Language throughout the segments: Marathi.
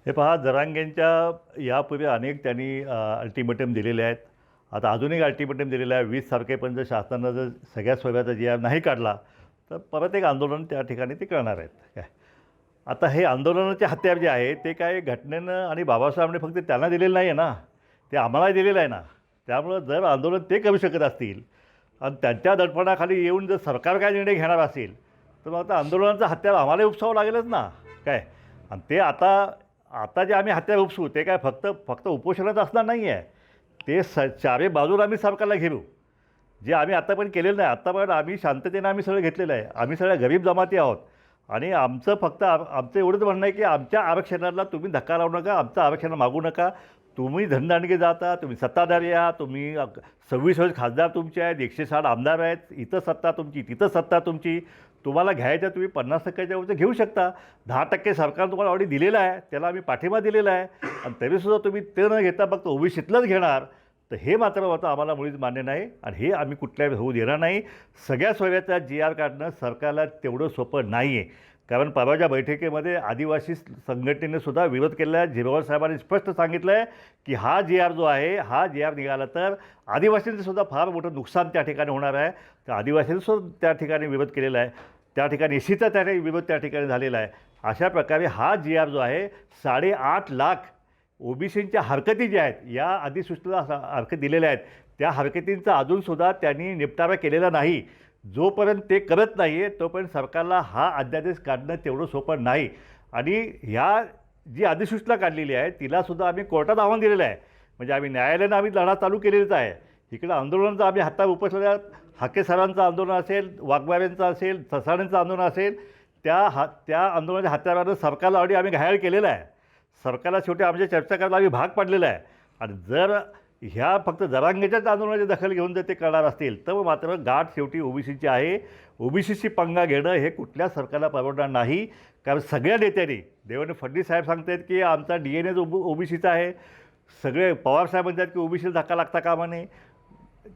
हे पहा, जरांगेंच्या यापूर्वी अनेक त्यांनी अल्टिमेटम दिलेले आहेत. आता अजून एक अल्टिमेटम दिलेलं आहे. 20 तारखेपर्यंत जर शासनानं जर सगळ्या सोयऱ्याचा जी-आर नाही काढला तर परत एक आंदोलन त्या ठिकाणी ते करणार आहेत. काय आता हे आंदोलनाचे हत्यार जे आहे ते काय घटनेनं आणि बाबासाहेबांनी फक्त त्यांना दिलेलं नाही आहे ना, ते आम्हालाही दिलेलं आहे ना. त्यामुळं जर आंदोलन ते करू शकत असतील आणि त्यांच्या दडपणाखाली येऊन जर सरकार काय निर्णय घेणार असेल तर मग आता आंदोलनाचं हत्यार आम्हालाही उपसावं लागेलच ना. काय आणि ते आता आता जे आम्ही हत्यार उपसू ते काय फक्त फक्त उपोषणाचं असणार नाही आहे. ते चारी बाजूला आम्ही सरकारला घेऊ. जे आम्ही आत्तापर्यंत केलेलं नाही. आत्तापर्यंत आम्ही शांततेनं आम्ही सगळं घेतलेलं आहे. आम्ही सगळ्या गरीब जमाती आहोत आणि आमचं फक्त आमचं एवढंच म्हणणं आहे की आमच्या आरक्षणाला तुम्ही धक्का लावू नका, आमचं आरक्षण मागू नका. तुम्ही धनदांडगे जाता, तुम्ही सत्ताधारी आहात, तुम्ही 26 खासदार तुमचे आहेत, 160 आमदार आहेत, इथं सत्ता तुमची, तिथं सत्ता तुमची. तुम्हाला घ्यायचं तुम्ही 50%च्या वरचं घेऊ शकता. 10% सरकार तुम्हाला ऑलरेडी दिलेलं आहे, त्याला आम्ही पाठिंबा दिलेला आहे आणि तरीसुद्धा तुम्ही ते न घेता फक्त ओबीसीतलंच घेणार. तर हे मात्र आता आम्हाला मुळीच मान्य नाही आणि हे आम्ही कुठल्याही होऊ देणार नाही. सगळ्या सोयऱ्याचा जी-आर काढणं सरकारला तेवढं सोपं नाही आहे. कारण परवाच्या बैठकीमध्ये आदिवासी संघटनेने सुद्धा विरोध केलेला आहे. झिरवाळ साहेबांनी स्पष्ट सांगितलं आहे की हा जी-आर जो आहे, हा जी-आर निघाला तर आदिवासींचं सुद्धा फार मोठं नुकसान त्या ठिकाणी होणार आहे. तर आदिवासींनी सुद्धा त्या ठिकाणी विरोध केलेला आहे. त्या ठिकाणी एसीचा त्या विरोध त्या ठिकाणी झालेला आहे. अशा प्रकारे हा जी-आर जो आहे 8.5 लाख ओबीसींच्या हरकती ज्या आहेत, या अधिसूचनेला हरकत दिलेल्या आहेत, त्या हरकतींचा अजूनसुद्धा त्यांनी निपटारा केलेला नाही. जोपर्यंत ते करत नाही आहे तोपर्यंत सरकारला हा अध्यादेश काढणं तेवढं सोपं नाही. आणि ह्या जी अधिसूचना काढलेली आहे तिलासुद्धा आम्ही कोर्टात आव्हान दिलेलं आहे. म्हणजे आम्ही न्यायालयानं आम्ही लढा चालू केलेलाच आहे. इकडं आंदोलनाचं आम्ही हातात उपसलेल्या हाके सरांचं आंदोलन असेल, वाघमारेंचं असेल, ससाण्यांचं आंदोलन असेल, त्या आंदोलनाच्या हत्यारानं सरकारला ऑलरेडी आम्ही घायल केलेलं आहे. सरकारला शेवटी आमच्या चर्चा करायला आम्ही भाग पाडलेला आहे. आणि जर ह्या फक्त जरांगेच्याच आंदोलनाची दखल घेऊन जर ते करणार असतील तर मात्र गाठ शेवटी ओबीसीची आहे. ओबीसीची पंगा घेणं हे कुठल्या सरकारला परवडणार नाही. कारण सगळ्या नेत्यांनी, देवेंद्र फडणवीस साहेब सांगत आहेत की आमचा DNA ओबीसीचा आहे. सगळे पवारसाहेब म्हणतात की ओबीसीला धक्का लागता कामा नये.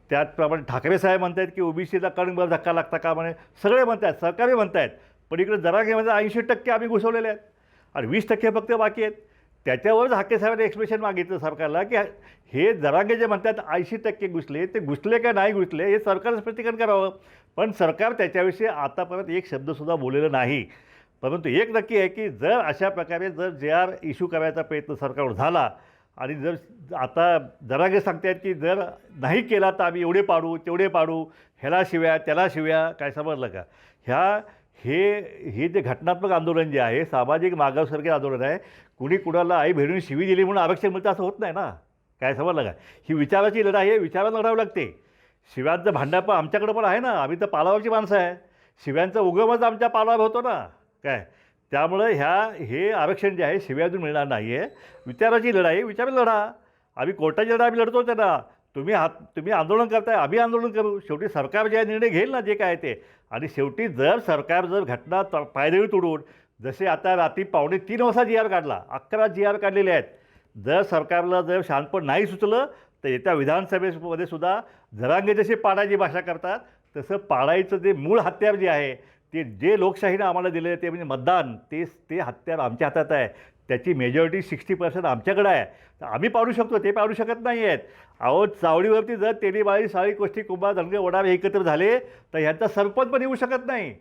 त्याचप्रमाणे ठाकरे साहेब म्हणत आहेत की ओबीसीला कणभर धक्का लागता कामा नये. सगळे म्हणत आहेत, सरकारही म्हणत आहेत. पण इकडे जरांगेमध्ये 80% आम्ही घुसवलेले आहेत आणि 20% फक्त बाकी आहेत. त्याच्यावरच हाके साहेबांनी एक्सप्रेशन मागितलं सरकारला की हे जरांगे जे म्हणतात 80% घुसले, ते घुसले का नाही घुसले हे सरकारच प्रतिकरण करावं. पण सरकार त्याच्याविषयी आतापर्यंत एक शब्दसुद्धा बोललेलं नाही. परंतु एक नक्की आहे की जर अशा प्रकारे जर जे-आर इश्यू करायचा प्रयत्न सरकारवर झाला आणि जर आता जरांगे सांगत आहेत की जर नाही केला तर आम्ही एवढे पाडू तेवढे पाडू, ह्याला शिव्या त्याला शिव्या, काय समजलं का. हे जे घटनात्मक आंदोलन जे आहे, सामाजिक मागासवर्गीय आंदोलन आहे. कुणी कुणाला आई बहिणीने शिवी दिली म्हणून आरक्षण मिळतं असं होत नाही ना. काय समजलं का. ही विचाराची लढाई आहे, विचारानं लढावं लागते. शिव्यांचं भांडण पण आमच्याकडं पण आहे ना. आम्ही तर पालावरची माणसं आहे. शिव्यांचा उगमच आमच्या पालावर होतो ना. काय त्यामुळं हे आरक्षण जे आहे शिव्यातून मिळणार नाही आहे. विचाराची लढाई, विचारानं लढा. आम्ही कोर्टाची लढाई आम्ही लढतोच आहे ना. तुम्ही आंदोलन करताय, आम्ही आंदोलन करू. शेवटी सरकार जे निर्णय घेईल ना जे काय ते. आणि शेवटी जर सरकार जर घटना पायदळी तोडून, जसे आता रात्री 2:45 वाजता जी-आर काढला, 11 जी-आर काढलेले आहेत. जर सरकारला जर शहाणपण नाही सुचलं तर येत्या विधानसभेमध्ये सुद्धा जरांगे जसे पाडायची भाषा करतात तसं पाडायचं जे मूळ हत्यार जे आहे, ते जे लोकशाहीनं आम्हाला दिलेलं आहे ते म्हणजे मतदान, ते हत्यार आमच्या हातात आहे. त्याची मेजॉरिटी 60% आमच्याकडं आहे. तर आम्ही पाडू शकतो, ते पाडू शकत नाही आहेत. अहो, चावडीवरती जर तेली बाळी साळी कोष्टी कुंभार धनगे वडावे एकत्र झाले तर ह्यांचा सरपंच पण येऊ शकत नाही.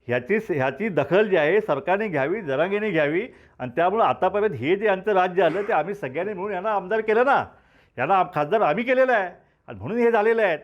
ह्याची दखल जी आहे सरकारने घ्यावी, जरांगेने घ्यावी. आणि त्यामुळं आतापर्यंत हे जे आमचं राज्य आलं ते आम्ही सगळ्यांनी मिळून यांना आमदार केलं ना. यांना खासदार आम्ही केलेलं आहे आणि म्हणून हे झालेलं आहे.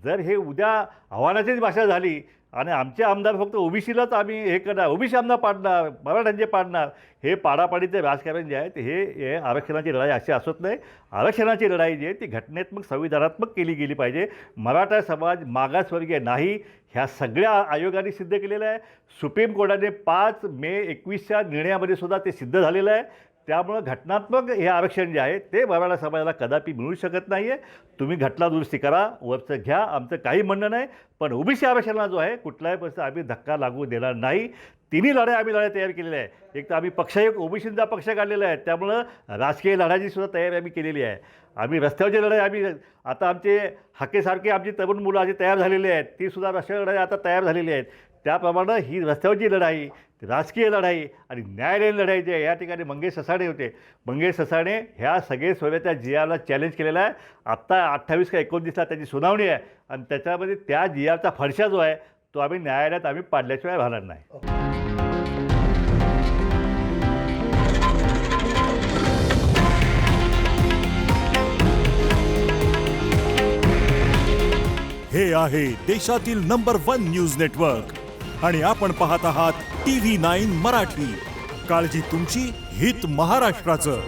जर हे उद्या आव्हानाचीच भाषा झाली आणि आमचे आमदार फक्त ओबीसीलाच आम्ही हे करणार, ओबीसी आमदार पाडणार, मराठ्यांचे पाडणार, हे पाडापाडीचे राजकारण जे आहे ते हे आरक्षणाची लढाई अशी असत नाही. आरक्षणाची लढाई जी आहे ती घटनात्मक संविधानात्मक केली गेली पाहिजे. मराठा समाज मागासवर्गीय नाही, ह्या सगळ्या आयोगाने सिद्ध केलेलं आहे. सुप्रीम कोर्टाने 5 मे 2021च्या निर्णयामध्ये सुद्धा ते सिद्ध झालेलं आहे. त्यामुळं घटनात्मक हे आरक्षण जे आहे ते मराठा समाजाला कदापि मिळू शकत नाही आहे. तुम्ही घटना दुरुस्ती करा, वरचं घ्या, आमचं काही म्हणणं नाही. पण ओबीसी आरक्षणाला जो आहे कुठल्याही परिस्थितीत आम्ही धक्का लागू देणार नाही. तिन्ही लढ्या तयार केलेल्या आहे. एक तर आम्ही ओबीसींचा पक्ष काढलेला आहे, त्यामुळं राजकीय लढाईची सुद्धा तयारी आम्ही केलेली आहे. आम्ही रस्त्यावरची लढाई आम्ही आता आमचे हाकेसारखे आमची तरुण मुलं आधी तयार झालेली आहेत, ती सुद्धा रस्त्यावर लढाई आता तयार झालेली आहेत. त्याप्रमाणे ही रस्त्यावरची लढाई, राजकीय लढाई आणि न्यायालयीन लढाई जी आहे या ठिकाणी मंगेश ससाणे होते. मंगेश ससाणे ह्या सगळे सोयऱ्याच्या GRला चॅलेंज केलेला आहे. आत्ता 28 का 29ला त्याची सुनावणी आहे आणि त्याच्यामध्ये त्या GRचा फडशा जो आहे तो आम्ही न्यायालयात पाडल्याशिवाय राहणार नाही. हे आहे देशातील नंबर 1 न्यूज नेटवर्क आणि आपण पाहत आहात TV9 मराठी. काळजी तुमची, हित महाराष्ट्राचं.